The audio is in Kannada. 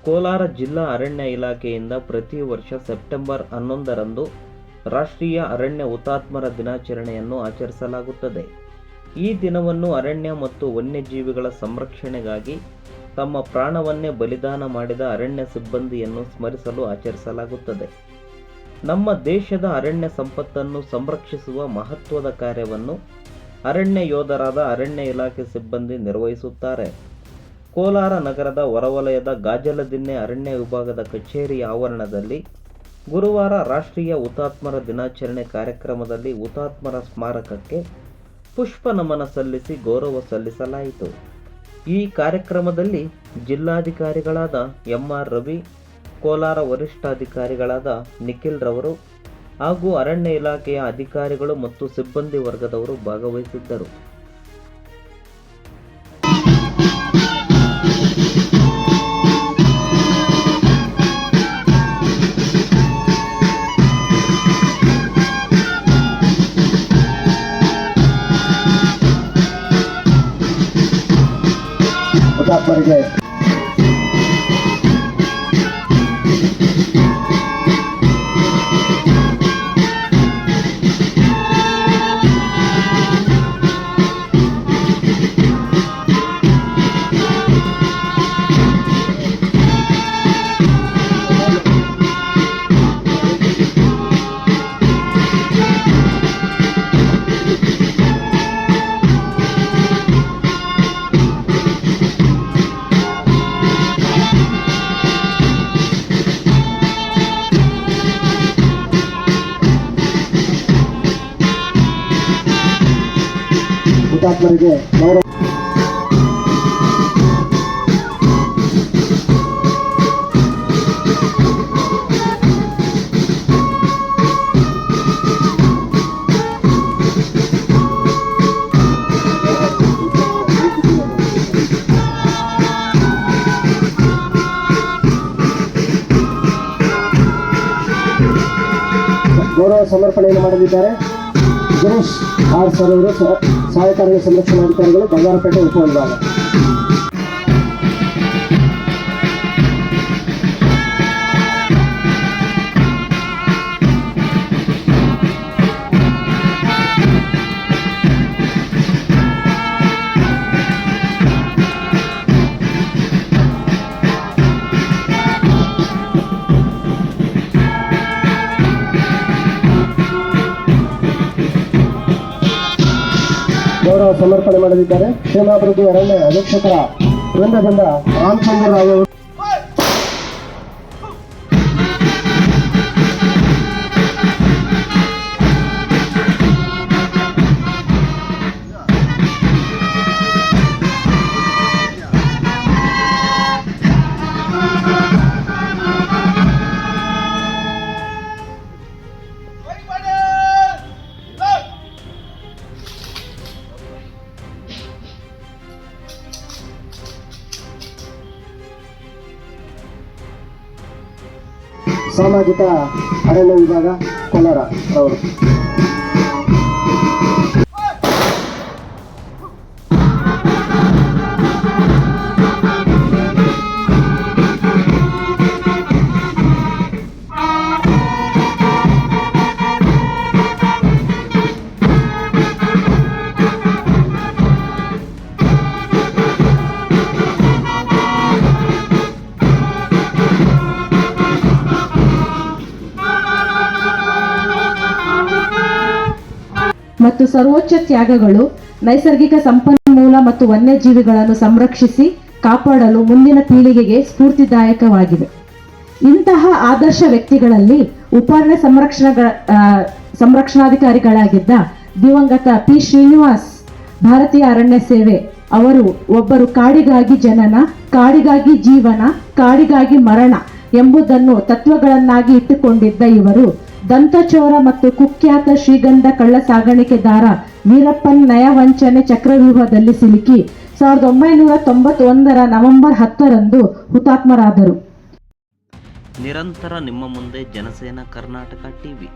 ಕೋಲಾರ ಜಿಲ್ಲಾ ಅರಣ್ಯ ಇಲಾಖೆಯಿಂದ ಪ್ರತಿ ವರ್ಷ ಸೆಪ್ಟೆಂಬರ್ 11ರಂದು ರಾಷ್ಟ್ರೀಯ ಅರಣ್ಯ ಹುತಾತ್ಮರ ದಿನಾಚರಣೆಯನ್ನು ಆಚರಿಸಲಾಗುತ್ತದೆ. ಈ ದಿನವನ್ನು ಅರಣ್ಯ ಮತ್ತು ವನ್ಯಜೀವಿಗಳ ಸಂರಕ್ಷಣೆಗಾಗಿ ತಮ್ಮ ಪ್ರಾಣವನ್ನೇ ಬಲಿದಾನ ಮಾಡಿದ ಅರಣ್ಯ ಸಿಬ್ಬಂದಿಯನ್ನು ಸ್ಮರಿಸಲು ಆಚರಿಸಲಾಗುತ್ತದೆ. ನಮ್ಮ ದೇಶದ ಅರಣ್ಯ ಸಂಪತ್ತನ್ನು ಸಂರಕ್ಷಿಸುವ ಮಹತ್ವದ ಕಾರ್ಯವನ್ನು ಅರಣ್ಯ ಯೋಧರಾದ ಅರಣ್ಯ ಇಲಾಖೆ ಸಿಬ್ಬಂದಿ ನಿರ್ವಹಿಸುತ್ತಾರೆ. ಕೋಲಾರ ನಗರದ ಹೊರವಲಯದ ಗಾಜಲದಿನ್ನೆ ಅರಣ್ಯ ವಿಭಾಗದ ಕಚೇರಿಯ ಆವರಣದಲ್ಲಿ ಗುರುವಾರ ರಾಷ್ಟ್ರೀಯ ಹುತಾತ್ಮರ ದಿನಾಚರಣೆ ಕಾರ್ಯಕ್ರಮದಲ್ಲಿ ಹುತಾತ್ಮರ ಸ್ಮಾರಕಕ್ಕೆ ಪುಷ್ಪ ನಮನ ಸಲ್ಲಿಸಿ ಗೌರವ ಸಲ್ಲಿಸಲಾಯಿತು. ಈ ಕಾರ್ಯಕ್ರಮದಲ್ಲಿ ಜಿಲ್ಲಾಧಿಕಾರಿಗಳಾದ ಎಂಆರ್ ರವಿ, ಕೋಲಾರ ವರಿಷ್ಠಾಧಿಕಾರಿಗಳಾದ ನಿಖಿಲ್ ರವರು ಹಾಗೂ ಅರಣ್ಯ ಇಲಾಖೆಯ ಅಧಿಕಾರಿಗಳು ಮತ್ತು ಸಿಬ್ಬಂದಿ ವರ್ಗದವರು ಭಾಗವಹಿಸಿದ್ದರು. ಹುತಾತ್ಮರಿಗೆ ಗೌರವ ಸಮರ್ಪಣೆಯನ್ನು ಮಾಡಲಿದ್ದಾರೆ. ಗಿರೀಶ್ ಆರ್ ಸರ್ ಅವರು ಸಹಾಯಕ ಅರಣ್ಯ ಸಂರಕ್ಷಣಾಧಿಕಾರಿಗಳು, ಬಂಗಾರಪೇಟೆ ಉಪವಿಭಾಗ. ಗೌರವ ಸಮರ್ಪಣೆ ಮಾಡಲಿದ್ದಾರೆ. ಕ್ಷೇಮಾಭಿವೃದ್ಧಿ ಅರಣ್ಯ ಅಧೀಕ್ಷಕರ ವೃಂದದಿಂದ ರಾಮಚಂದ್ರ ರಾವ್ ಅವರು. ಸಾಮಾಜಿಕ ಅರಣ್ಯ ವಿಭಾಗ ಕೋಲಾರ ಅವರು. ಮತ್ತು ಸರ್ವೋಚ್ಚ ತ್ಯಾಗಗಳು ನೈಸರ್ಗಿಕ ಸಂಪನ್ಮೂಲ ಮತ್ತು ವನ್ಯಜೀವಿಗಳನ್ನು ಸಂರಕ್ಷಿಸಿ ಕಾಪಾಡಲು ಮುಂದಿನ ಪೀಳಿಗೆಗೆ ಸ್ಫೂರ್ತಿದಾಯಕವಾಗಿವೆ. ಇಂತಹ ಆದರ್ಶ ವ್ಯಕ್ತಿಗಳಲ್ಲಿ ಉಪಾರಣ್ಯ ಸಂರಕ್ಷಣಾಧಿಕಾರಿಗಳಾಗಿದ್ದ ದಿವಂಗತ ಪಿ ಶ್ರೀನಿವಾಸ್ ಭಾರತೀಯ ಅರಣ್ಯ ಸೇವೆ ಅವರು ಒಬ್ಬರು ಕಾಡಿಗಾಗಿ ಜನನ, ಕಾಡಿಗಾಗಿ ಜೀವನ, ಕಾಡಿಗಾಗಿ ಮರಣ ಎಂಬುದನ್ನು ತತ್ವಗಳನ್ನಾಗಿ ಇಟ್ಟುಕೊಂಡಿದ್ದ ಇವರು ದಂತಚೋರ ಮತ್ತು ಕುಖ್ಯಾತ ಶ್ರೀಗಂಧ ಕಳ್ಳ ಸಾಗಾಣಿಕೆದಾರ ವೀರಪ್ಪನ್ ನಯವಂಚನೆ ಚಕ್ರವ್ಯೂಹದಲ್ಲಿ ಸಿಲುಕಿ 1991 ನವೆಂಬರ್ 10ರಂದು ಹುತಾತ್ಮರಾದರು. ನಿರಂತರ ನಿಮ್ಮ ಮುಂದೆ ಜನಸೇನಾ ಕರ್ನಾಟಕ ಟಿವಿ.